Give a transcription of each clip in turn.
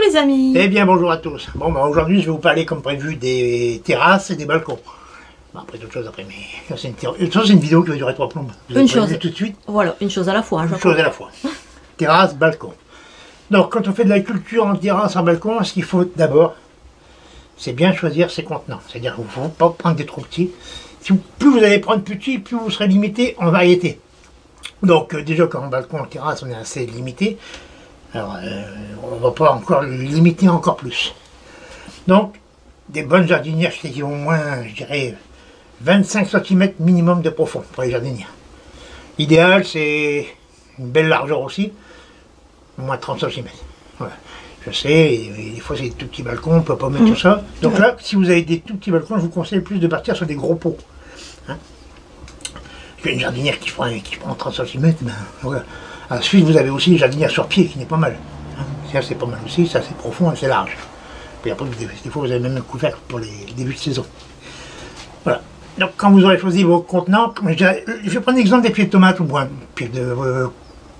les amis. Eh bien bonjour à tous. Bon bah aujourd'hui je vais vous parler comme prévu des terrasses et des balcons. Bon, après d'autres choses après, mais ça c'est une vidéo qui va durer 3 plombes. Une chose tout de suite. Voilà, une chose à la fois. Une chose à la fois. Terrasse, balcon. Donc quand on fait de la culture en terrasse, en balcon, ce qu'il faut d'abord, c'est bien choisir ses contenants. C'est-à-dire qu'il ne faut pas prendre des trop petits. Plus vous allez prendre petit, plus vous serez limité en variété. Donc déjà quand en balcon, en terrasse, on est assez limité. Alors on ne va pas encore le limiter encore plus. Donc des bonnes jardinières qui ont au moins, je dirais, 25 cm minimum de profond pour les jardinières. L'idéal c'est une belle largeur aussi, au moins 30 cm. Voilà. Je sais, des fois c'est des tout petits balcons, on ne peut pas mettre tout ça. Donc là, si vous avez des tout petits balcons, je vous conseille plus de partir sur des gros pots. Hein, une jardinière qui prend 30 cm, ben voilà. Ensuite, vous avez aussi une jardinière sur pied qui n'est pas mal. Hein. Ça, c'est pas mal aussi, ça c'est profond et c'est large. Puis après, des fois, vous avez même un couvercle pour les débuts de saison. Voilà. Donc, quand vous aurez choisi vos contenants, je vais prendre l'exemple des pieds de tomates ou un pied de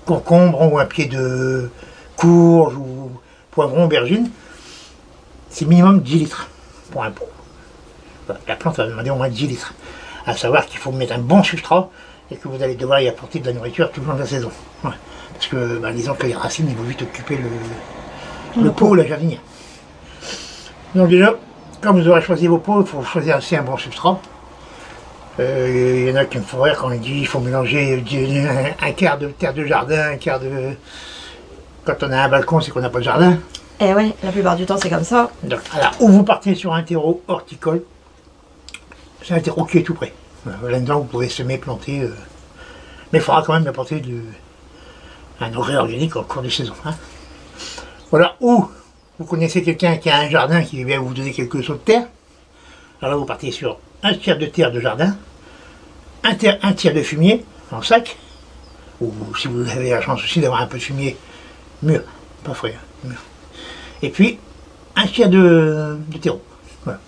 concombre ou un pied de courge ou poivron, aubergine. C'est minimum 10 litres pour un pot. Voilà. La plante va demander au moins 10 litres. À savoir qu'il faut mettre un bon substrat et que vous allez devoir y apporter de la nourriture tout le long de la saison. Ouais. Parce que disons que les racines ils vont vite occuper le pot ou la jardinière. Donc déjà, quand vous aurez choisi vos pots, il faut choisir aussi un bon substrat. Il y en a qui me font rire quand on dit qu'il faut mélanger un quart de terre de jardin, un quart de... Quand on a un balcon, c'est qu'on n'a pas de jardin. Eh ouais, la plupart du temps c'est comme ça. Donc, alors, ou vous partez sur un terreau horticole, c'est un terreau qui est tout prêt. Là-dedans, vous pouvez semer, planter, mais il faudra quand même apporter un engrais organique en cours de saison. Hein. Voilà, ou vous connaissez quelqu'un qui a un jardin qui vient vous donner quelques sauts de terre. Alors là, vous partez sur un tiers de terre de jardin, un tiers de fumier en sac, ou si vous avez la chance aussi d'avoir un peu de fumier mûr, pas frais, hein, mûr. Et puis un tiers de terreau. Voilà,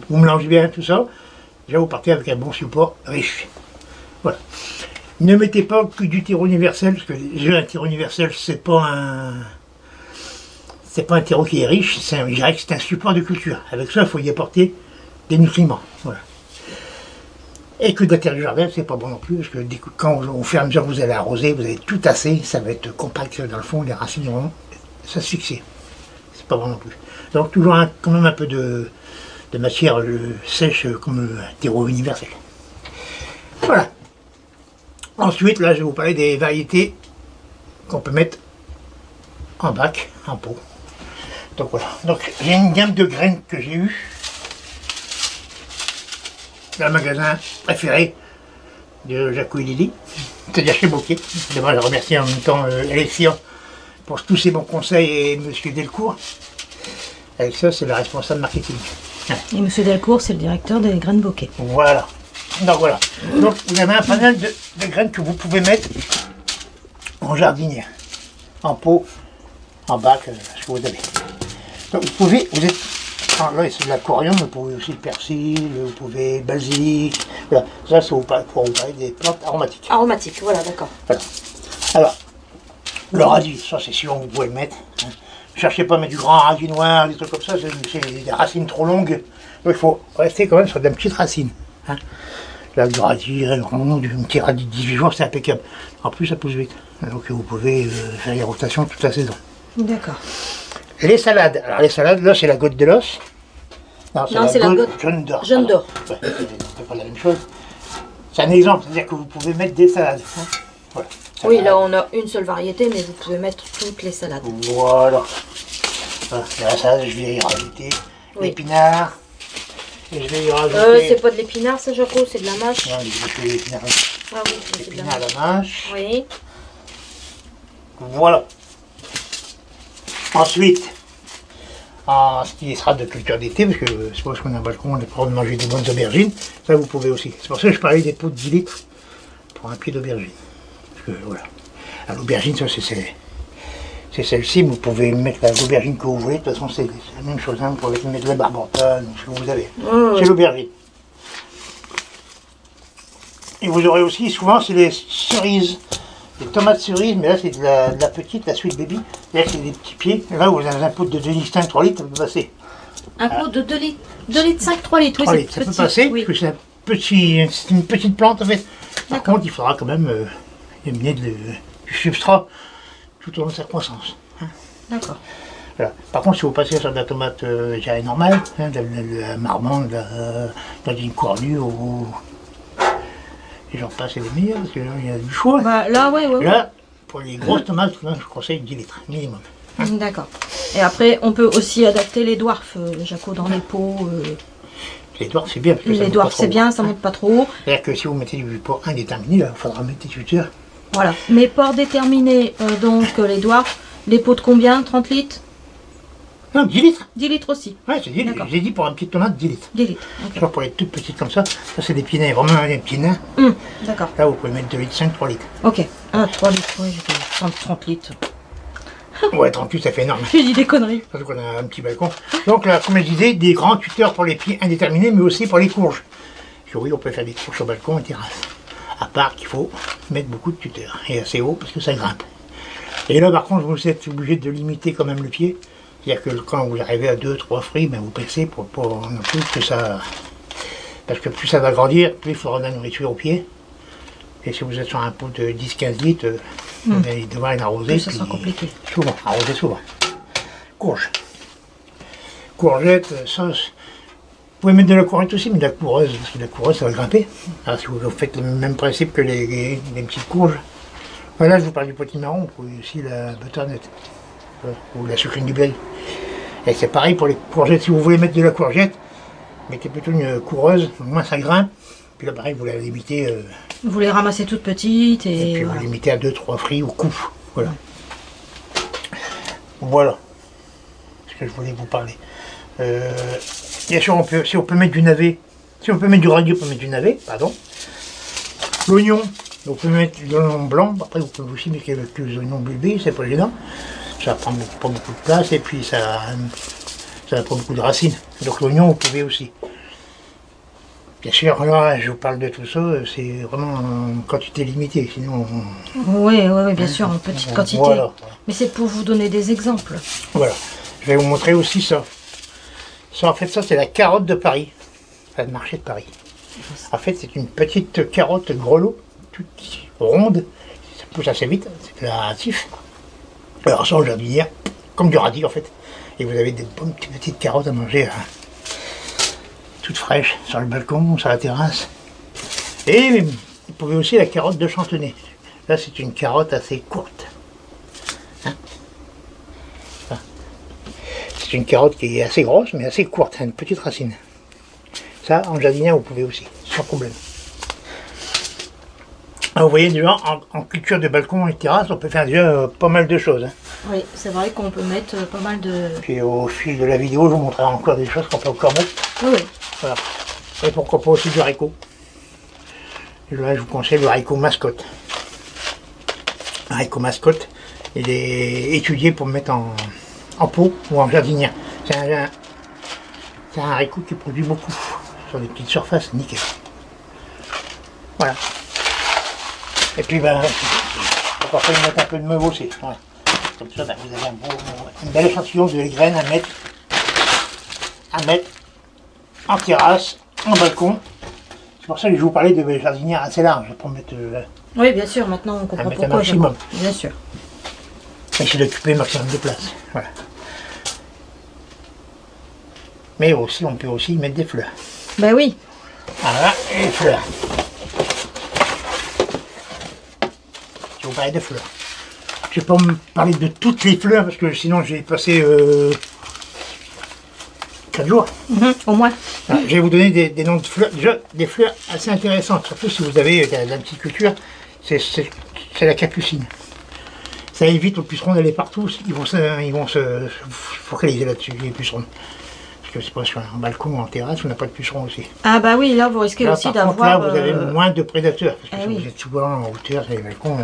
vous mélangez bien tout ça. Déjà, vous partez avec un bon support riche. Voilà. Ne mettez pas que du terreau universel, parce que déjà un terreau universel, c'est pas un terreau qui est riche, je dirais que c'est un support de culture. Avec ça, il faut y apporter des nutriments. Voilà. Et que de la terre du jardin, c'est pas bon non plus, parce que quand au fur et à mesure que vous allez arroser, vous allez tout tasser, ça va être compact dans le fond, les racines vont s'asphyxier. C'est pas bon non plus. Donc toujours quand même un peu de matière sèche comme un terreau universel. Voilà. Ensuite, là, je vais vous parler des variétés qu'on peut mettre en bac, en pot. Donc voilà. Donc j'ai une gamme de graines que j'ai eues dans le magasin préféré de Jaco et Lily, c'est-à-dire chez Bocquet. D'abord, je remercie en même temps Alexia pour tous ses bons conseils et Monsieur Delcourt. Alexia, c'est le responsable marketing. Et Monsieur Delcourt, c'est le directeur des graines Bocquet. Voilà. Donc voilà. Donc vous avez un panel de graines que vous pouvez mettre en jardinière, en pot, en bac, ce que vous avez. Donc vous êtes, là c'est de la coriandre, vous pouvez aussi le persil, vous pouvez le basilic. Voilà. Ça c'est pour vous parler des plantes aromatiques. Aromatiques, voilà, d'accord. Voilà. Alors, le radis, ça c'est sûr, vous pouvez le mettre. Hein. Ne cherchez pas à mettre du grand radis noir, des trucs comme ça, c'est des racines trop longues. Donc il faut rester quand même sur des petites racines. Hein. Là, du radis rond, du petit radis de 18 jours, c'est impeccable. En plus, ça pousse vite. Donc vous pouvez faire les rotations toute la saison. D'accord. Les salades. Alors les salades, là, c'est la goutte de l'os. Non, c'est la goutte jaune d'or. Jaune d'or. Ouais, c'est pas la même chose. C'est un exemple, c'est-à-dire que vous pouvez mettre des salades. Hein. Voilà. Oui, là on a une seule variété, mais vous pouvez mettre toutes les salades. Voilà. Voilà. La salade, je vais y rajouter l'épinard. Et je vais y rajouter... c'est pas de l'épinard, ça, Jaco, c'est de la mâche. Non, je fais l'épinard. Ah oui, c'est de la L'épinard mâche. à la mâche. Oui. Voilà. Ensuite, ce qui sera de culture d'été, parce que c'est parce qu'on a un balcon, on a le droit de manger des bonnes aubergines. Ça, vous pouvez aussi. C'est pour ça que je parlais des pots de 10 litres pour un pied d'aubergine. Parce que voilà. L'aubergine, ça, c'est celle-ci. Vous pouvez mettre l'aubergine que vous voulez. De toute façon, c'est la même chose. Hein. Vous pouvez mettre la barbantane, ce que vous avez. C'est l'aubergine. Et vous aurez aussi, souvent, c'est les cerises des tomates cerises, mais là c'est de la petite, la Sweet Baby. Là c'est des petits pieds. Là vous avez un pot de 2 litres 5, 3 litres, ça peut passer. Un pot de 2 litres, 2 litres 5, 3 litres, oui, 3 c'est litres, ça petit. peut passer, Oui. parce que c'est une petite plante en fait. Par D'accord. contre, il faudra quand même amener du substrat tout au long de sa croissance. D'accord. Voilà. Par contre, si vous passez sur de la tomate je dirais normale, hein, de la marmande, dans une cornue, ou et j'en passe, c'est les meilleurs, parce que là, il y a du choix. Bah, là, ouais, ouais. Là, pour les grosses tomates, là, je conseille 10 litres minimum. D'accord. Et après, on peut aussi adapter les dwarfs, Jaco, dans les pots. Les dwarfs, c'est bien. Parce que ça Les monte dwarfs, pas c'est trop bien, haut. ça monte pas trop haut. C'est-à-dire que si vous mettez du pot indéterminé, il faudra mettre des tuteurs. Voilà. Mais port déterminé, donc les dwarfs, les pots de combien? 30 litres? Non, 10 litres. 10 litres aussi. Ouais, c'est 10 litres. D'accord. J'ai dit pour une petite tomate, 10 litres. 10 litres. Ok. Genre pour les toutes petites comme ça c'est des petits nains, vraiment des petits nains. D'accord. Là, vous pouvez mettre 2 litres 5, 3 litres. Ok. Ah, 3 litres, oui, j'ai dit 30 litres. Ouais, 38, ça fait énorme. J'ai dit des conneries. Parce qu'on a un petit balcon. Donc là, comme je disais, des grands tuteurs pour les pieds indéterminés, mais aussi pour les courges. Parce que oui, on peut faire des courges sur balcon et terrasse. À part qu'il faut mettre beaucoup de tuteurs. Et assez haut parce que ça grimpe. Et là, par contre, vous êtes obligé de limiter quand même le pied. C'est-à-dire que quand vous arrivez à 2-3 fruits, ben vous baissez pour non plus que ça... Parce que plus ça va grandir, plus il faudra de la nourriture au pied. Et si vous êtes sur un pot de 10-15 litres, vous allez devoir l'arroser. Ça sera compliqué. Souvent, arroser souvent. Courge. Courgette, sauce. Vous pouvez mettre de la courgette aussi, mais de la coureuse, parce que la coureuse, ça va grimper. Alors si vous faites le même principe que les petites courges. Voilà, je vous parle du potimarron, vous pouvez aussi la butternut. Ou la sucrine du blé. Et c'est pareil pour les courgettes. Si vous voulez mettre de la courgette, mettez plutôt une coureuse, au moins ça grimpe. Puis là, pareil, vous la limitez. Vous les ramassez toutes petites Et et puis voilà. vous limitez à 2-3 fruits au coup. Voilà. Voilà ce que je voulais vous parler. Bien sûr, si on peut mettre du navet, si on peut mettre du radis, on peut mettre du navet, pardon. L'oignon, vous pouvez mettre de l'oignon blanc, après vous pouvez aussi mettre quelques oignons bulbés, c'est pas gênant. Ça prend pas beaucoup de place et puis ça n'a pas beaucoup de racines. Donc l'oignon, vous pouvez aussi. Bien sûr, là, je vous parle de tout ça, c'est vraiment en quantité limitée, sinon... Oui, bien sûr, en petite quantité. Voilà. Mais c'est pour vous donner des exemples. Voilà. Je vais vous montrer aussi ça. Ça, en fait, ça, c'est la carotte de Paris. Enfin, le marché de Paris. En fait, c'est une petite carotte grelot, toute ronde. Ça pousse assez vite, c'est de la tif. Alors, ça, en jardinière, comme du radis, en fait. Et vous avez des bonnes petites carottes à manger, hein, toutes fraîches, sur le balcon, sur la terrasse. Et vous pouvez aussi la carotte de Chantenay. Là, c'est une carotte assez courte. C'est une carotte qui est assez grosse, mais assez courte, une petite racine. Ça, en jardinière, vous pouvez aussi, sans problème. Alors, vous voyez, déjà, en culture de balcon et terrasse, on peut faire déjà pas mal de choses. Hein. Oui, c'est vrai qu'on peut mettre pas mal de... Puis au fil de la vidéo, je vous montrerai encore des choses qu'on peut encore mettre. Oui. Voilà. Et pourquoi pas aussi du haricot. Et là, je vous conseille le haricot mascotte. Le haricot mascotte, il est étudié pour mettre en pot ou en jardinière. C'est un haricot qui produit beaucoup sur des petites surfaces, nickel. Voilà. Et puis, ben, parfois il mettre un peu de meuve aussi. Voilà. Comme ça, ben, vous avez un bel échantillon de graines à mettre en terrasse, en balcon. C'est pour ça que je vous parlais de jardinière assez large pour mettre. Oui, bien sûr, maintenant on comprend mettre un pourquoi. maximum. Bien sûr. Essayer d'occuper le maximum de place. Voilà. Mais aussi, on peut aussi y mettre des fleurs. Ben oui. Voilà, et les fleurs. Je vais vous parler de fleurs. Je ne vais pas me parler de toutes les fleurs parce que sinon j'ai passé 4 jours. Au moins. Alors, je vais vous donner des noms de fleurs, déjà des fleurs assez intéressantes, surtout si vous avez de la petite culture, c'est la capucine. Ça évite aux pucerons d'aller partout, ils vont se focaliser là-dessus, les pucerons. Parce que c'est pas sur un balcon ou en terrasse, on n'a pas de pucerons aussi. Ah bah oui, là vous risquez Là, aussi par contre, d'avoir... là, vous avez moins de prédateurs, parce que Ah si oui. vous êtes souvent en hauteur, sur les balcons,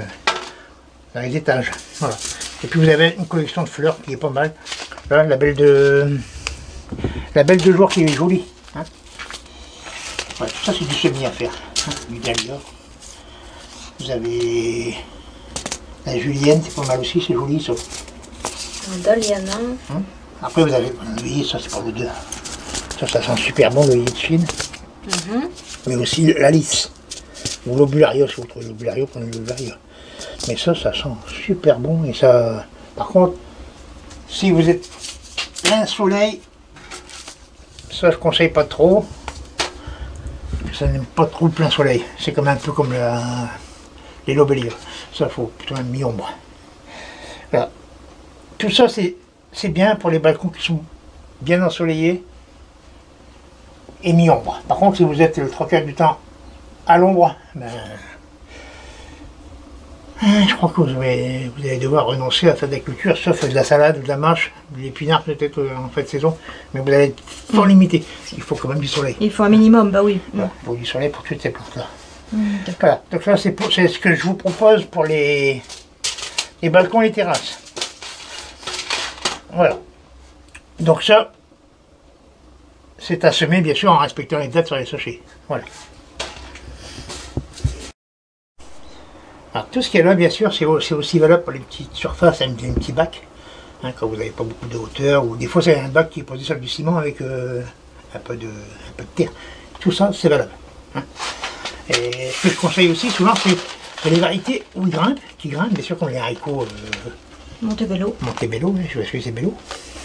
dans les étages. Voilà. Et puis vous avez une collection de fleurs qui est pas mal. Là, la belle de jour qui est jolie. Hein. Ouais, tout ça c'est du semis à faire. Hein, du dahlia. Vous avez La julienne, c'est pas mal aussi, c'est joli ça. Doliana. Après vous avez l'œillet, ça c'est pour le deux. Ça sent super bon l'œillet de Chine. Mais aussi la lisse. Ou l'obulario, si vous trouvez l'obulario, prenez l'obulario. Mais ça sent super bon et ça. Par contre, si vous êtes plein soleil, ça je conseille pas trop. Ça n'aime pas trop le plein soleil. C'est comme un peu comme les lobélias. Ça faut plutôt un mi-ombre. Voilà. Tout ça c'est bien pour les balcons qui sont bien ensoleillés et mi-ombre. Par contre, si vous êtes le 3/4 du temps à l'ombre, ben, je crois que vous allez devoir renoncer à faire de la culture, sauf de la salade ou de la mâche, de l'épinard peut-être en fin de saison, mais vous allez être fort limité. Il faut quand même du soleil. Il faut un minimum, bah oui. Voilà, il faut du soleil pour toutes ces plantes-là. Voilà, donc ça c'est ce que je vous propose pour les balcons et les terrasses. Voilà. Donc ça, c'est à semer bien sûr en respectant les dates sur les sachets. Voilà. Alors tout ce qu'il y a là, bien sûr, c'est aussi valable pour les petites surfaces, un petit bac, hein, quand vous n'avez pas beaucoup de hauteur, ou des fois c'est un bac qui est posé sur du ciment avec un peu de terre. Tout ça, c'est valable. Hein. Et ce que je conseille aussi souvent, c'est les variétés où ils grimpent, qui grimpent, bien sûr, comme les haricots Montebello. Montebello, je sais que c'est Bello.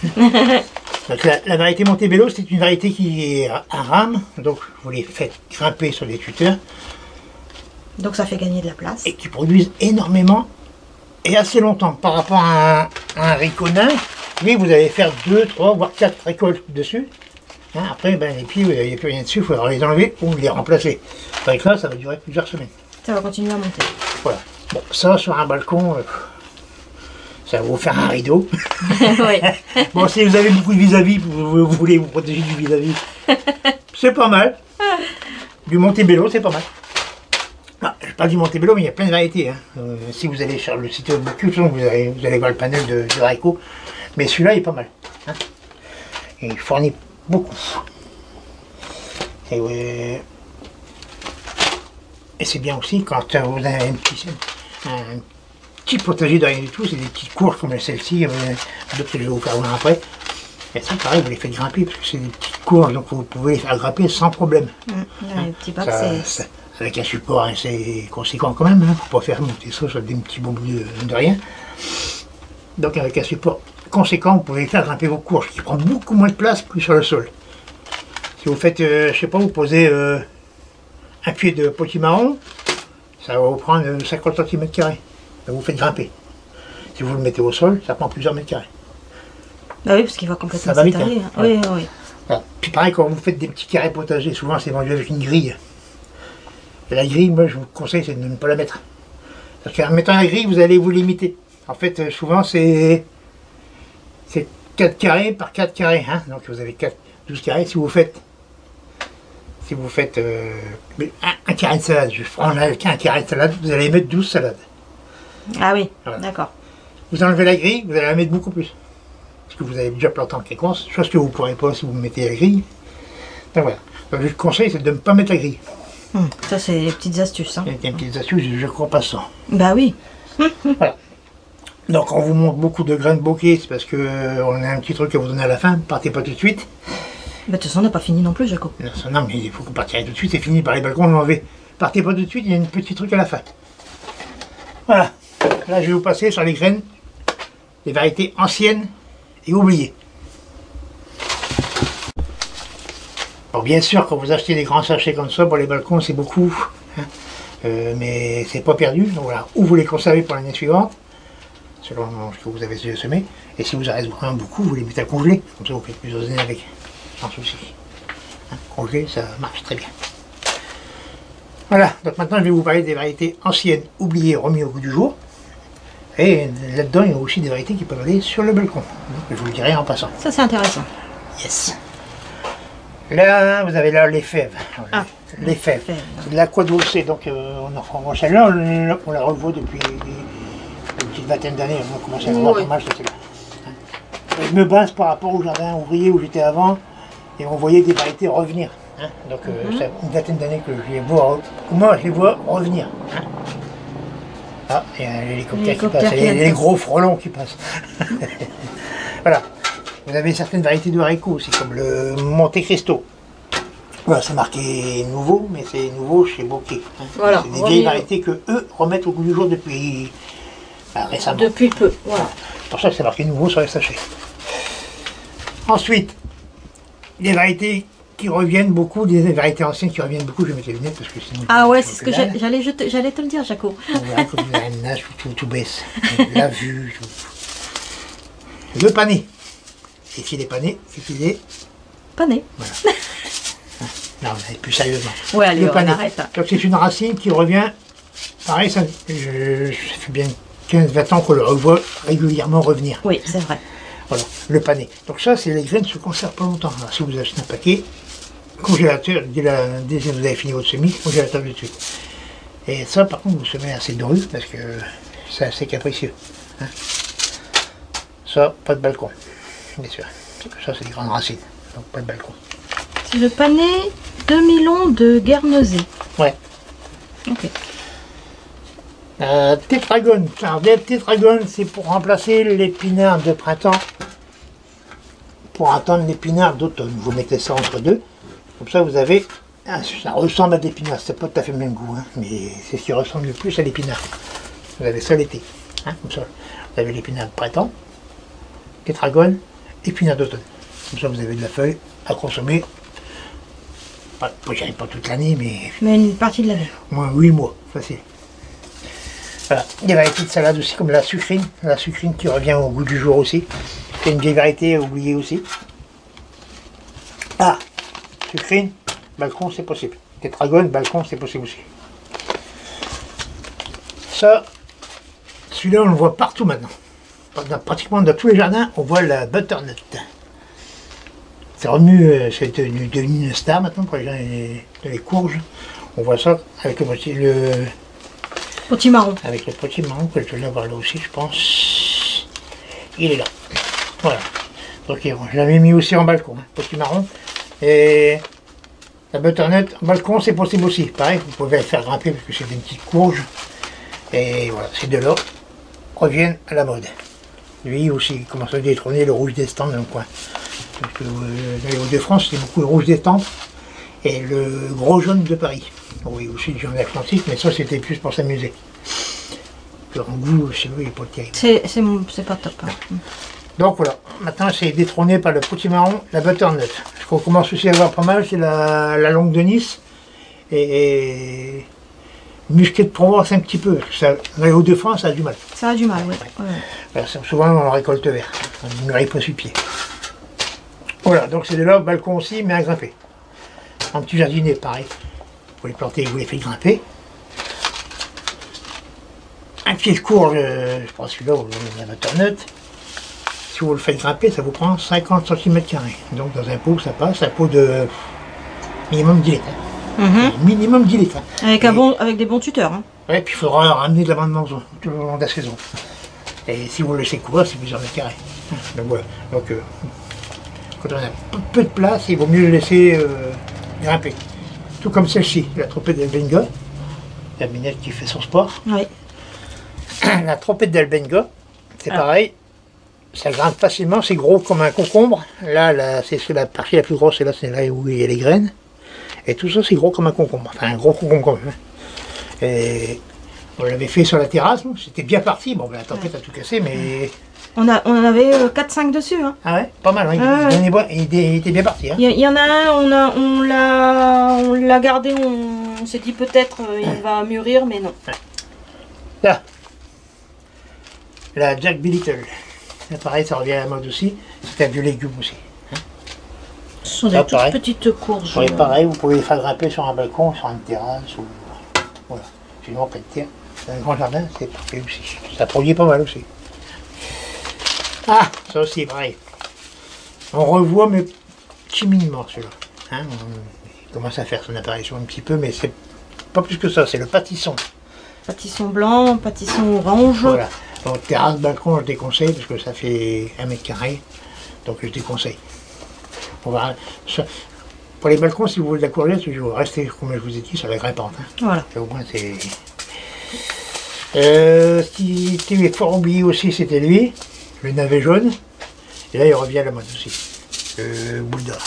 Donc la variété Montebello, c'est une variété qui est à rame, donc vous les faites grimper sur des tuteurs. Donc ça fait gagner de la place. Et qui produisent énormément et assez longtemps. Par rapport à un haricot nain, lui, vous allez faire 2, 3, voire 4 récoltes dessus. Hein, après, ben, les pieds, il n'y a plus rien dessus, il faudra les enlever ou les remplacer. Avec là, ça va durer plusieurs semaines. Ça va continuer à monter. Voilà. Bon, ça, sur un balcon, ça va vous faire un rideau. Oui. Bon, si vous avez beaucoup de vis-à-vis, vous voulez vous protéger du vis-à-vis, c'est pas mal. Du Montebello, c'est pas mal. Ah, je parle du Montebello, mais il y a plein de variétés. Hein. Si vous allez sur le site de Bocuse, vous allez voir le panel de haricots. Mais celui-là, il est pas mal. Hein. Et il fournit beaucoup. Et c'est bien aussi quand vous avez un petit potager de rien du tout, c'est des petites courges comme celle-ci, d'autres que je vais vous faire voir après. Et ça, pareil, vous les faites grimper parce que c'est des petites courges, donc vous pouvez les faire grimper sans problème. Les petits bacs, c'est... Avec un support assez conséquent quand même, hein, pour pas faire monter ça sur des petits bambous de rien. Donc avec un support conséquent, vous pouvez faire grimper vos courges, qui prend beaucoup moins de place que sur le sol. Si vous faites, je sais pas, vous posez un pied de potimarron, ça va vous prendre 50 cm². Vous faites grimper. Si vous le mettez au sol, ça prend plusieurs mètres carrés. Bah oui, parce qu'il va complètement s'étaler. s'étaler. Hein. Oui, oui. Voilà. Puis pareil, quand vous faites des petits carrés potagers, souvent c'est vendu avec une grille. Et la grille, moi je vous conseille, c'est de ne pas la mettre. Parce qu'en mettant la grille, vous allez vous limiter. En fait, souvent c'est 4 carrés par 4 carrés. Hein. Donc vous avez 12 carrés. Si vous faites un carré de salade, je prends un carré de salade, vous allez mettre 12 salades. Ah oui, voilà. D'accord. Vous enlevez la grille, vous allez la mettre beaucoup plus. Parce que vous avez déjà planté en quéquence, chose que vous ne pourrez pas si vous mettez la grille. Donc voilà. Donc le conseil, c'est de ne pas mettre la grille. Ça, c'est des petites astuces. Hein. Il y a des petites astuces, je crois pas ça. Bah oui. Voilà. Donc on vous montre beaucoup de grains de bouquet, c'est parce qu'on a un petit truc à vous donner à la fin, partez pas tout de suite. Bah, de toute façon, on n'a pas fini non plus, Jaco. Non, mais il faut qu'on partirait tout de suite, c'est fini par les balcons, on l'enlever. Partez pas tout de suite, il y a un petit truc à la fin. Voilà. Là, je vais vous passer sur les graines, les variétés anciennes et oubliées. Alors bien sûr, quand vous achetez des grands sachets comme ça pour les balcons, c'est beaucoup, hein, mais c'est pas perdu. Donc voilà, ou vous les conservez pour l'année suivante, selon ce que vous avez semé, et si vous en reste vraiment beaucoup, vous les mettez à congeler, comme ça vous faites plusieurs années avec, sans souci. Hein, congeler, ça marche très bien. Voilà, donc maintenant je vais vous parler des variétés anciennes, oubliées, remises au goût du jour. Et là-dedans, il y a aussi des variétés qui peuvent aller sur le balcon. Donc, je vous le dirai en passant. Ça, c'est intéressant. Yes. Là, vous avez là les fèves. Ah, les fèves. C'est de l'aqua dulce, donc on en prend celle-là, on la revoit depuis une petite vingtaine d'années. On a commencé à voir pas mal celle-là. Je me base par rapport au jardin ouvrier où j'étais avant, et on voyait des variétés revenir. Hein. Donc, c'est une vingtaine d'années que je les vois revenir. Hein. Ah, il y a l'hélicoptère qui L'hélicoptère passe, qui et les passe. gros frelons qui passent. Voilà. Vous avez certaines variétés de haricots aussi, comme le Monte Cristo. Voilà, c'est marqué nouveau, mais c'est nouveau chez Bocquet. Hein. Voilà, C'est des remis- vieilles variétés que eux remettent au goût du jour depuis récemment. Depuis peu, voilà. C'est pour ça que c'est marqué nouveau sur les sachets. Ensuite, les variétés qui reviennent beaucoup, des variétés anciennes qui reviennent beaucoup, je vais mettre les lunettes parce que sinon... Ah ouais, je c'est ce vois que dalle. j'allais te le dire, Jaco. On verra comme la nage, tout baisse. La vue, tout. Le pané. Et s'il est pané, c'est qu'il est... Pané. Non, mais plus sérieusement. Ouais, allez, Le on pané. arrête. Donc c'est une racine qui revient... Pareil, ça fait bien 15-20 ans qu'on le revoit régulièrement revenir. Oui, c'est vrai. Voilà, le pané. Donc ça, c'est les graines ne se conservent pas longtemps. Alors, si vous achetez un paquet, congélateur, dès que vous avez fini votre semis, congélateur de suite. Et ça, par contre, vous semez assez de rue parce que c'est assez capricieux. Hein. Ça, pas de balcon, bien sûr. Ça, c'est des grandes racines, donc pas de balcon. C'est le pané 2011 de Guernesey. Ouais. Ok. Tétragone. Alors, des tétragones, c'est pour remplacer l'épinard de printemps pour attendre l'épinard d'automne. Vous mettez ça entre deux. Comme ça, vous avez... ça ressemble à de l'épinard. C'est pas tout à fait le même goût, hein, mais c'est ce qui ressemble le plus à l'épinard. Vous avez ça l'été. Hein, comme ça. Vous avez l'épinard de printemps, tétragone, épinard d'automne. Comme ça, vous avez de la feuille à consommer. Pas, je dirais pas toute l'année, mais Mais une partie de l'année. au moins 8 mois. Facile. Voilà. Il y a des variétés de salade aussi, comme la sucrine qui revient au goût du jour aussi. C'est une vieille variété oubliée aussi. Ah, sucrine, balcon, c'est possible. Tétragone, balcon, c'est possible aussi. Ça, celui-là, on le voit partout maintenant. Pratiquement dans tous les jardins, on voit la butternut. C'est revenu, c'est devenu une star maintenant pour les gens, les courges. On voit ça avec le Potimarron. avec le petit marron que je vais l'avoir là aussi, je pense. Il est là. Voilà. Donc je l'avais mis aussi en balcon, hein, petit marron. Et la butternut en balcon, c'est possible aussi. Pareil, vous pouvez le faire grimper parce que c'est des petites courges. Et voilà, ces deux-là reviennent à la mode. Lui aussi, il commence à détrôner le rouge d'Estampes dans le coin. Parce que dans les Hauts-de-France, c'est beaucoup le rouge d'Estampes et le gros jaune de Paris. Oui, aussi du jaune atlantique, mais ça c'était plus pour s'amuser. En goût, chez nous, il n'est pas terrible. C'est pas top. Hein. Donc voilà, maintenant c'est détrôné par le potimarron, la butternut. Ce qu'on commence aussi à voir pas mal, c'est la longue de Nice et musqué de Provence un petit peu. Parce que ça, dans les Hauts-de-France, ça a du mal. Ça a du mal, oui. Ouais. Voilà, souvent on récolte vert, on ne mûrit pas sur pied. Voilà, donc c'est de là, balcon aussi, mais à grimper. Un petit jardinier, pareil. Vous les plantez, vous les faites grimper. Un pied de courge, je pense que là, vous avez la butternut. Si vous le faites grimper, ça vous prend 50 cm². Donc dans un pot, ça passe, un pot de minimum 10 litres. Hein. Minimum 10 litres. Hein. Avec des bons tuteurs. Hein. Ouais, puis il faudra ramener de l'amendement tout au long de la saison. Et si vous le laissez courir, c'est plusieurs mètres carrés. Donc voilà. Donc, quand on a peu de place, il vaut mieux le laisser grimper. Tout comme celle-ci, la trompette d'Albenga. La minette qui fait son sport. Oui. La trompette d'Albenga, c'est pareil. Ça grimpe facilement, c'est gros comme un concombre. Là c'est la partie la plus grosse, et là c'est là où il y a les graines. Et tout ça, c'est gros comme un concombre. Enfin, un gros concombre quand même. Et on l'avait fait sur la terrasse, c'était bien parti. Bon, ben, la tempête a tout cassé, mais... On en avait 4-5 dessus. Hein. Ah ouais, pas mal, hein. Il était bien parti. Hein. Il y en a un, on l'a gardé, on s'est dit peut-être il va mûrir, mais non. Là, la Jack B. Little. Là, pareil, ça revient à la mode aussi. C'est un vieux légume aussi. Hein. Ce sont Ça, des toutes pareil. petites courges. Oui, pareil, vous pouvez les faire grimper sur un balcon, sur une terrasse. Ou... Voilà. Sinon, pas de terre. Dans un grand jardin, c'est parfait aussi. Ça produit pas mal aussi. Ah, ça aussi, pareil. On revoit, mais timidement, celui-là. Hein, il commence à faire son apparition un petit peu, mais c'est pas plus que ça, c'est le pâtisson. Pâtisson blanc, pâtisson orange. Voilà. Donc, terrasse, balcon, je déconseille, parce que ça fait 1 mètre carré. Donc, je déconseille. On va... Pour les balcons, si vous voulez de la courgette, je vais rester, comme je vous ai dit, sur la grimpante. Hein. Voilà. Et au moins, c'est... Ce qui était fort oublié aussi, c'était lui, le navet jaune. Et là, il revient à la mode aussi, le boule d'or.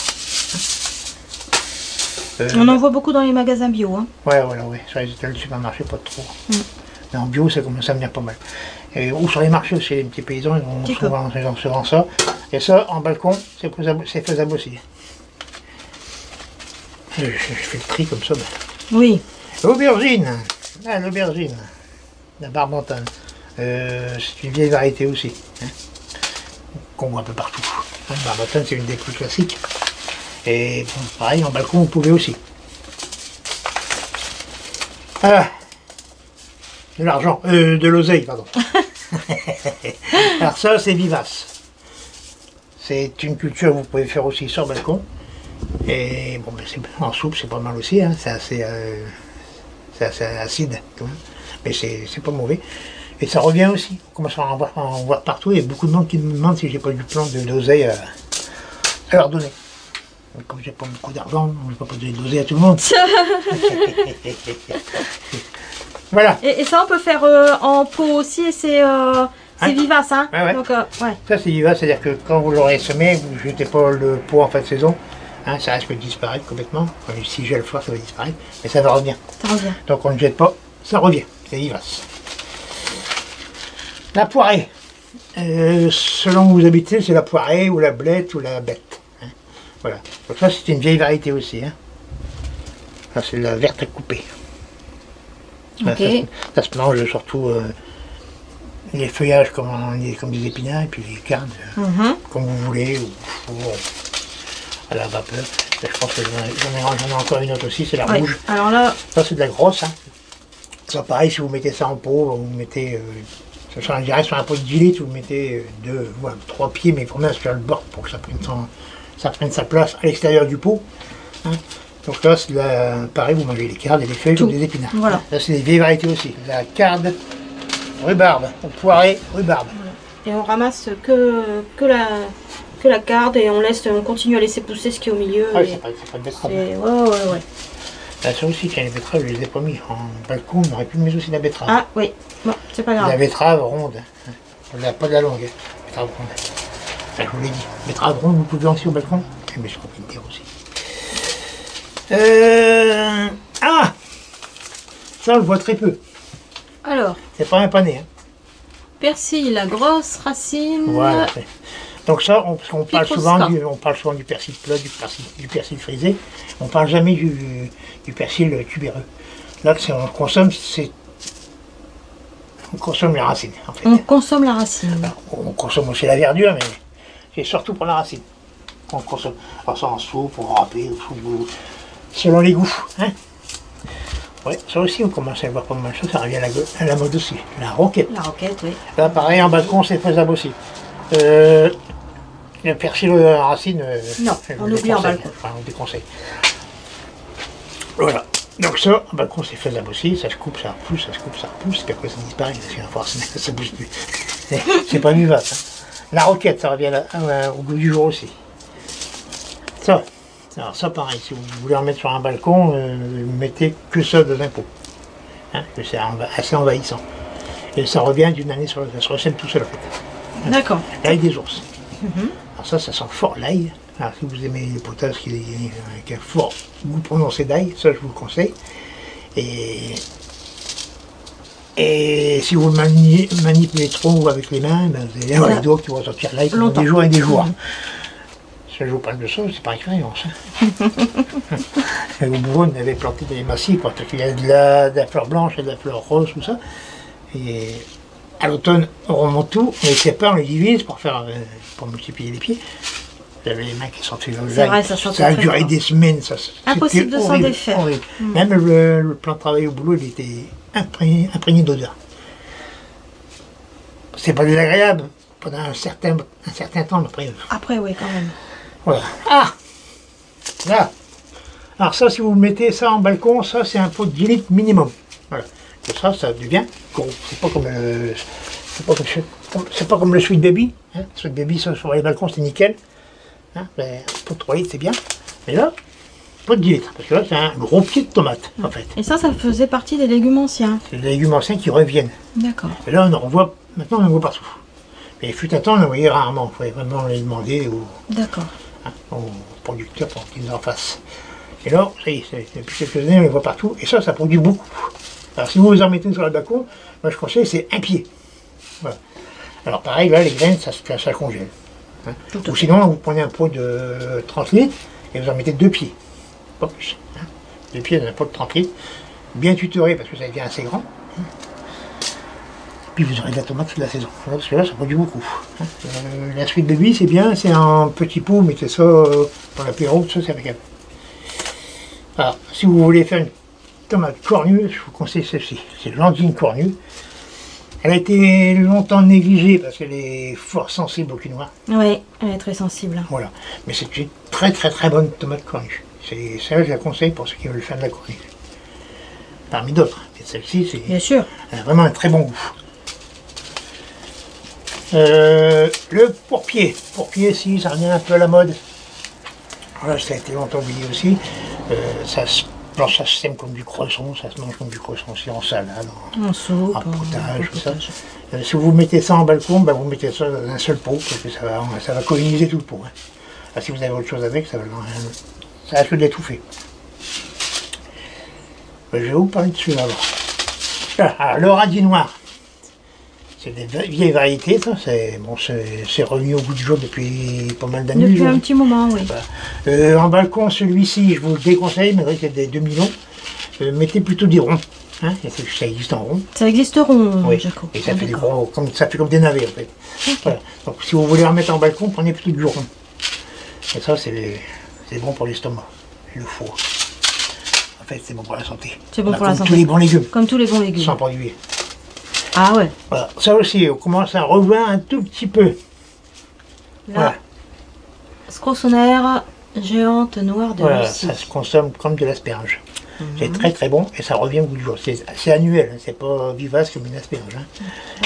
On en voit beaucoup dans les magasins bio. Hein. Ouais, voilà, ouais. Sur les étals du supermarché, pas trop. Mais en bio, ça commence à venir pas mal. Ou sur les marchés aussi, les petits paysans, ils ont souvent ça. Et ça, en balcon, c'est faisable aussi. Je fais le tri comme ça. Ben. Oui. L'aubergine. Ah, l'aubergine. La barbantane. C'est une vieille variété aussi. Hein, qu'on voit un peu partout. La barbantane, c'est une des plus classiques. Et bon, pareil, en balcon, vous pouvez aussi. Ah, de l'argent, de l'oseille, pardon. Alors ça, c'est vivace. C'est une culture que vous pouvez faire aussi sur balcon. Et bon, ben, en soupe, c'est pas mal aussi. Hein. C'est assez acide, quand même. Mais c'est pas mauvais. Et ça revient aussi. On commence à en voir partout. Il y a beaucoup de monde qui me demande si j'ai pas du plan de l'oseille à leur donner. Donc, comme j'ai pas beaucoup d'argent, on ne peut pas donner de l'oseille à tout le monde. Voilà. Et ça, on peut faire en pot aussi, et c'est vivace. Hein. Ouais. Donc, ouais. Ça, c'est vivace, c'est-à-dire que quand vous l'aurez semé, vous ne jetez pas le pot en fin de saison. Hein, ça risque de disparaître complètement. Si j'ai le fort, ça va disparaître. Mais ça va revenir. Ça revient. Donc on ne jette pas, ça revient. C'est vivace. La poirée. Selon où vous habitez, c'est la poirée ou la blette ou la bête. Hein. Voilà. Donc ça, c'est une vieille variété aussi. Hein. Ça, c'est la verte à couper. Okay. Ça se mange surtout les feuillages comme des épinards et puis les carnes comme vous voulez ou à la vapeur. Là, je pense que j'en ai encore une autre aussi, c'est la rouge. Alors là, ça c'est de la grosse. Hein. Ça pareil, si vous mettez ça en pot, vous mettez ça change direct sur un pot de 10 litres, vous mettez 3 pieds, mais vraiment sur le bord pour que ça prenne sa place à l'extérieur du pot. Hein. Donc là, c'est pareil, vous mangez les cardes et les feuilles comme des épinards. Voilà. Là, c'est des vieilles variétés aussi. La carde, rhubarbe, poirée, rhubarbe. Voilà. Et on ramasse que la carde et on continue à laisser pousser ce qui est au milieu. Ah oui, c'est pas de betterave. Ouais. Là, ça aussi, tiens, les betteraves, je les ai pas mis. En balcon, on aurait pu mettre aussi de la betterave. Ah oui, bon, c'est pas grave. La betterave ronde. Pas de la longue. Betterave ronde. Ça, je vous l'ai dit. Betterave ronde, vous pouvez aussi au balcon. Mais je crois qu'il me dire aussi. Ah, ça on le voit très peu. Alors, c'est pas un pané. Hein. Persil, la grosse racine. Voilà. Donc ça, on parle souvent du persil plat, du persil frisé. On parle jamais du persil tubéreux. Là, on consomme la racine. En fait. On consomme la racine. Alors, on consomme aussi la verdure, mais c'est surtout pour la racine. On consomme. Alors ça en soupe, en râpé, selon les goûts. Hein. Ouais, ça aussi, on commence à le voir pas mal de choses, ça revient à la mode aussi. La roquette. La roquette, oui. Là, pareil, en balcon, c'est faisable aussi. Le persil en racine, non, on oublie en balcon. Enfin, on déconseille. Voilà. Donc ça, en balcon, c'est faisable aussi. Ça se coupe, ça repousse, ça se coupe, ça repousse, puis après ça disparaît, parce qu'à force, ça bouge plus. C'est pas vivable. Hein. La roquette, ça revient au goût du jour aussi. Ça. Alors ça pareil, si vous voulez en mettre sur un balcon, vous mettez que ça dans un pot. Hein, c'est assez envahissant. Et ça revient d'une année sur l'autre, ça se recèle tout seul en fait. D'accord. L'ail des ours. Alors ça sent fort l'ail. Alors si vous aimez les potages avec un fort goût prononcé d'ail, ça je vous le conseille. Et si vous le manipulez trop avec les mains, ben, vous allez avoir les doigts qui vont sortir l'ail pendant des jours et des jours. Je vous parle de ça, c'est par expérience. Au bout, on avait planté des massifs parce qu'il y a de la fleur blanche et de la fleur rose, tout ça. Et à l'automne, on remonte tout, on les sépare, on les divise pour multiplier les pieds. J'avais les mains qui sentaient l'oseille. Ça a duré des semaines. Impossible de s'en défaire. Même le plan de travail au boulot, il était imprégné d'odeur. C'est pas désagréable pendant un certain temps. Après, oui, quand même. Voilà. Ah, là. Alors ça, si vous mettez ça en balcon, ça c'est un pot de 10 litres minimum. Voilà. Et ça devient gros. C'est pas comme le Sweet Baby. Hein. Sweet Baby, ça, sur les balcons, c'est nickel. Hein. Un pot de 3 litres, c'est bien. Mais là, pas de diète, parce que là c'est un gros pied de tomate en fait. Et ça faisait partie des légumes anciens. C'est des légumes anciens qui reviennent. D'accord. Et là on en voit, maintenant on en voit partout. Mais il fut un temps on en voyait rarement, il fallait vraiment les demander D'accord. aux producteurs pour qu'ils en fassent. Et là, ça y est, depuis quelques années on les voit partout, et ça produit beaucoup. Alors si vous en mettez sur le balcon, moi je conseille c'est un pied. Voilà. Alors pareil, là les graines ça congèle. Hein. Ou sinon vous prenez un pot de 30 litres et vous en mettez 2 pieds. Pas plus. Hein. 2 pieds dans un pot de 30 litres. Bien tutoré parce que ça devient assez grand. Hein. Puis vous aurez de la tomate toute la saison. Parce que là ça produit beaucoup. Hein. La suite de vie c'est bien, c'est un petit pot, mettez ça pour l'apéro, ça c'est impeccable. Alors si vous voulez faire une tomate cornue, je vous conseille celle-ci. C'est l'Andine cornue. Elle a été longtemps négligée parce qu'elle est fort sensible au quinoa. Oui, elle est très sensible. Voilà. Mais c'est une très très très bonne tomate cornue. Celle-là, je la conseille pour ceux qui veulent faire de la cornue. Parmi d'autres. Mais celle-ci, bien sûr. Elle a vraiment un très bon goût. Le pourpier. Pourpier, si, ça revient un peu à la mode. Voilà, ça a été longtemps oublié aussi. Ça se sème comme du croissant, ça se mange comme du croissant, c'est en salade, en soupe, en potage, tout ça. Si vous mettez ça en balcon, vous mettez ça dans un seul pot, parce que ça va coloniser tout le pot. Hein. Alors, si vous avez autre chose avec, ça risque d'étouffer. Je vais vous parler de celui-là. Le radis noir. C'est des vieilles variétés, ça. C'est revenu au goût du jour depuis pas mal d'années. Depuis un petit moment, oui. Voilà. En balcon, celui-ci, je vous le déconseille, malgré qu'il y a des demi-longs. Mettez plutôt des ronds. Hein, ça existe en rond. Ça existe rond, oui. Jaco. Et ça fait, ça fait comme des navets, en fait. Okay. Voilà. Donc, si vous voulez remettre en balcon, prenez plutôt du rond. Et ça, c'est bon pour l'estomac, le foie. En fait, c'est bon pour la santé. C'est bon pour la santé. Comme tous les bons légumes. Comme tous les bons légumes. Sans produire. Ah ouais. Voilà. Ça aussi, on commence à revoir un tout petit peu. Là, voilà. Scrossonère géante noire de voilà, Russie. ça se consomme comme de l'asperge. C'est très très bon et ça revient au bout du jour. C'est annuel, hein, c'est pas vivace comme une asperge. Hein.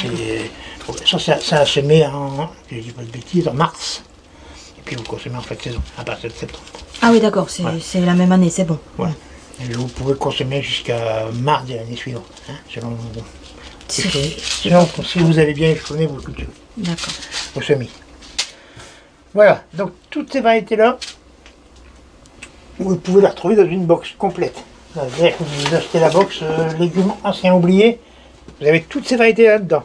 Et, ça se met en, je dis pas de bêtises, en mars. Et puis vous consommez en fin de saison, à partir de septembre. Ah oui d'accord, c'est la même année, c'est bon. Voilà. Et vous pouvez consommer jusqu'à mars de l'année suivante. Hein, selon si vous avez bien exploité vos cultures. D'accord. Vos semis. Voilà, donc toutes ces variétés-là, vous pouvez les retrouver dans une box complète. C'est-à-dire que vous achetez la box légumes anciens oubliés, vous avez toutes ces variétés là-dedans.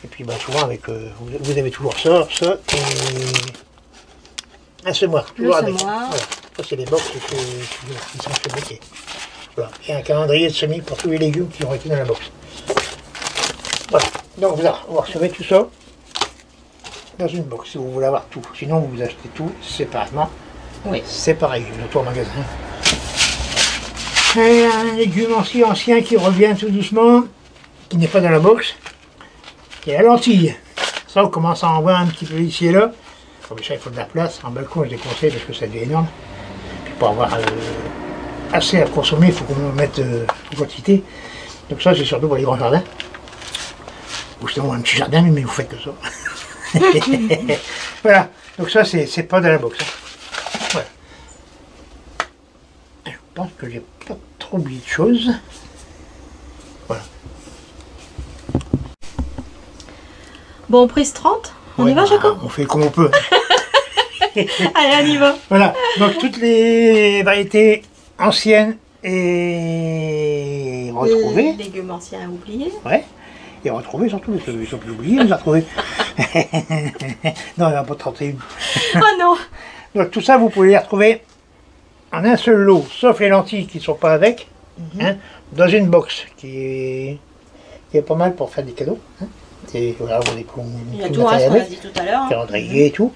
Et puis souvent avec vous avez toujours ça et un semoir. Toujours avec. Voilà. Ça c'est les box qui sont fabriquées. Voilà. Et un calendrier de semis pour tous les légumes qui ont été dans la box. Voilà. Donc vous recevez tout ça dans une box si vous voulez avoir tout. Sinon vous achetez tout séparément. Oui. C'est pareil, le tour magasin. Et un légume aussi ancien qui revient tout doucement, qui n'est pas dans la box, c'est la lentille. Ça, on commence à en voir un petit peu ici et là. Comme ça, il faut de la place. En balcon, je déconseille parce que ça devient énorme. Puis pour avoir assez à consommer, il faut qu'on en mette en quantité. Donc ça, c'est surtout pour les grands jardins. Ou justement un petit jardin, mais vous faites que ça. Voilà. Donc ça, c'est pas dans la box. Hein. Voilà. Je pense que j'ai pas trop oublié de choses. Voilà. Bon, prise 30, on y va, Jaco? On fait comme on peut. Allez, on y va. Voilà, donc toutes les variétés anciennes et retrouvées. Légumes anciens oubliés. Ouais. Et retrouvés surtout, parce qu'ils sont plus oubliés, on les a retrouvés. Non, il n'y en a pas 31. Oh non. Donc tout ça, vous pouvez les retrouver en un seul lot, sauf les lentilles qui ne sont pas avec, hein, dans une box qui est pas mal pour faire des cadeaux. Hein. Voilà, il y a tout, ce qu'on a dit tout à l'heure. Calendrier et tout.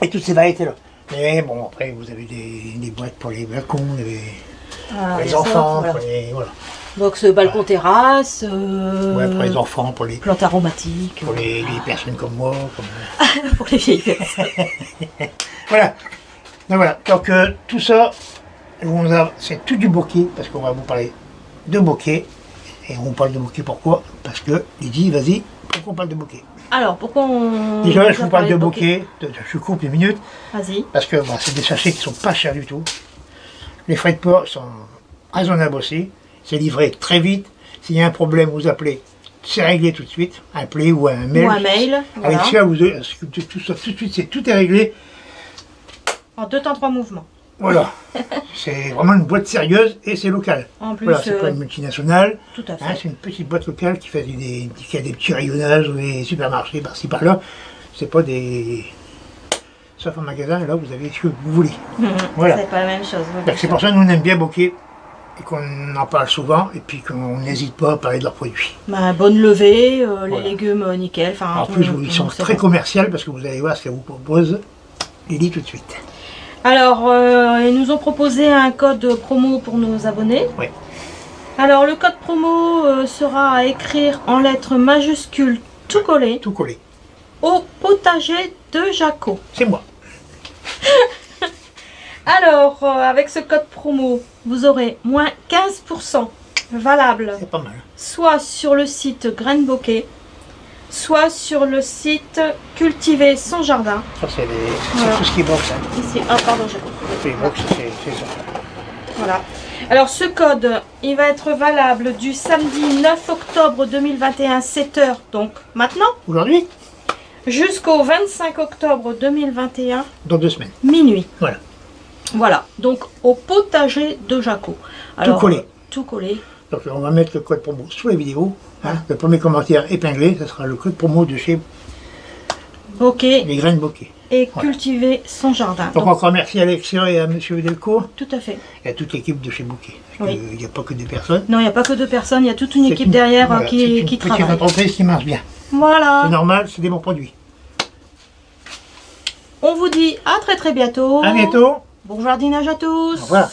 Et toutes ces variétés-là. Mais bon, après, vous avez des boîtes pour les balcons, pour les enfants, voilà. Pour les... Voilà. Box balcon terrasse. Ouais, pour les enfants, pour les plantes aromatiques. Pour les personnes comme moi. Pour les vieilles personnes. Voilà. Donc voilà. Donc tout ça, c'est tout du bokeh, parce qu'on va vous parler de bokeh. Et on parle de bokeh pourquoi? Parce que Lydie, vas-y, pourquoi on parle de bokeh? Alors, pourquoi on... Déjà, je vous parle de bokeh, je coupe une minute. Vas-y. Parce que c'est des sachets qui sont pas chers du tout. Les frais de port sont raisonnables aussi. C'est livré très vite. S'il y a un problème, vous appelez. C'est réglé tout de suite. Appelez ou un mail. Ou un mail. Avec Voilà. ça, tout de suite, tout est réglé. En 2 temps 3 mouvements. Voilà. C'est vraiment une boîte sérieuse et c'est local. En plus, Voilà, c'est pas une multinationale. tout à fait. Hein, c'est une petite boîte locale qui a des petits rayonnages ou des supermarchés par-ci par-là. C'est pas des. Sauf en magasin, là vous avez ce que vous voulez. Voilà. C'est pas la même chose. oui, bien C'est sûr. pour ça que nous on aime bien Bokeh et qu'on en parle souvent et puis qu'on n'hésite pas à parler de leurs produits. Bah, bonne levée, les Voilà. légumes nickel. Enfin, En plus, ils sont très commerciaux parce que vous allez voir ce qu'elle vous propose. Lily tout de suite. Alors, ils nous ont proposé un code promo pour nos abonnés. Oui. Alors, le code promo sera à écrire en lettres majuscules tout collé Tout collé. au potager de Jaco. C'est moi. Alors, avec ce code promo, vous aurez moins 15% valable C'est pas mal. soit sur le site Graines Bokeh, soit sur le site Cultiver son jardin. Ça, c'est Voilà. tout ce qui est box. Hein. Ici, ah pardon, j'ai compris. Les box, c'est ça. Voilà. Alors ce code, il va être valable du samedi 9 octobre 2021, 7h, donc maintenant, Aujourd'hui, jusqu'au 25 octobre 2021, dans 2 semaines. minuit. Voilà. Voilà, donc au potager de Jaco. collé. Tout collé. Donc on va mettre le code promo sous la vidéo. Hein. Le premier commentaire épinglé, ce sera le code promo de chez Bokeh les Graines Bokeh. et Voilà. cultiver son jardin. Donc encore merci à Alexia et à Monsieur Delcourt Tout à fait. et à toute l'équipe de chez Bokeh. Parce Oui. qu'il n'y a pas que des personnes. Non, il n'y a pas que 2 personnes, il y a toute une C'est équipe derrière voilà, qui c'est une petite travaille. entreprise qui marche bien. Voilà. C'est normal, c'est des bons produits. On vous dit à très bientôt. À bientôt. Bon jardinage à tous. Au revoir.